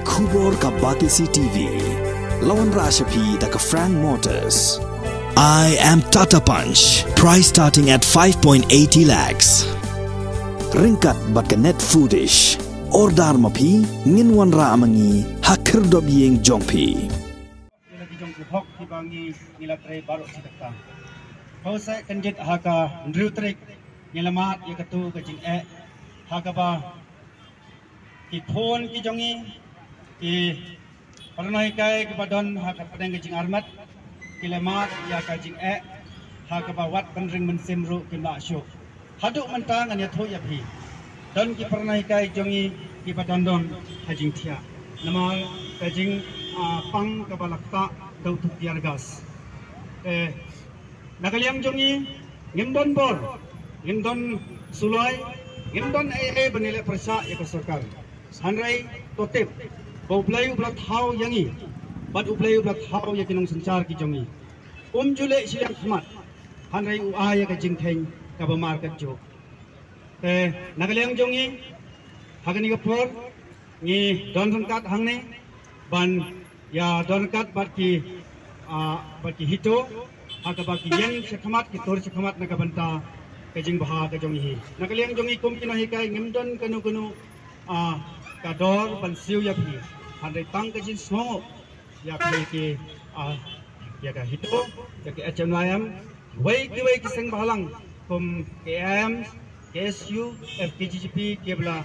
Kubor ka Batisi TV. Lawan Rashapi da ka Frank Motors. I am Tata Punch. Price starting at 5.80 lakhs. Ringkat bat ka Net Foodish. Ordar mapi nginwan ra amangi hakir dob yeng jongpi. Lagi jong kuhok dibangi nilatray baru sitakta. Hausa kanjit haka ndrutrik nilamat yakatu kajing haka ba ki phone ki jongi ki parnai kai ki badon haka padang kajing armat kilamat ya kajing haka ba wat bandring mensimru kimla syuk haduk mentang anya tho ya phi don ki parnai kai jongi ki badon don kajing thia nama kajing pang kabalakta dau tu tiargas Nagaliang jongi ngimdon bor ngimdon sulai ngimdon benile persa ya sarkar hanrai totip boblai ublat hau yangi bad ublai ublat hau ya kinong sancar ki jongi jule silang khmat hanrai ya ka jingtheng ka bamar ka jo Nagaliang jongi hagani ka por ni don rangkat hangne ban ya don rangkat barki hito haka baki yang sekhamat ki tor sekhamat nagabanta kajing baha kajong hi nakaliang jongi kum kinahi kai ngimdon kanu kador ban siu ya phi handai tang kajin smo ya phi ki ya ka hito ya ki HMIM wei ki seng balang kum KM KSU FKGGP kebla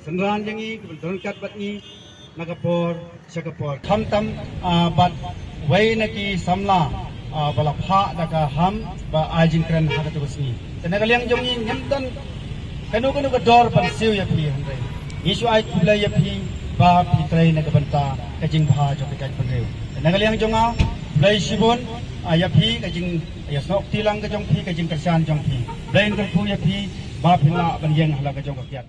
senran jangi kebon kat batni nagapor sakapor tam bat wei naki samla balap hak daga ham ba ajin kran hak tu besni tenagaliang jongi ngimdan kanu ka dor ban siu ya phi handai isu ai kulai ya phi ba pitrai na banta kajing bha jo ka panreu tenagaliang jonga blai sibon ya phi kajing ya sok tilang ka jong phi kajing kersan jong phi blain ka pu ya phi ba phina ban yeng hala ka jong ka kiat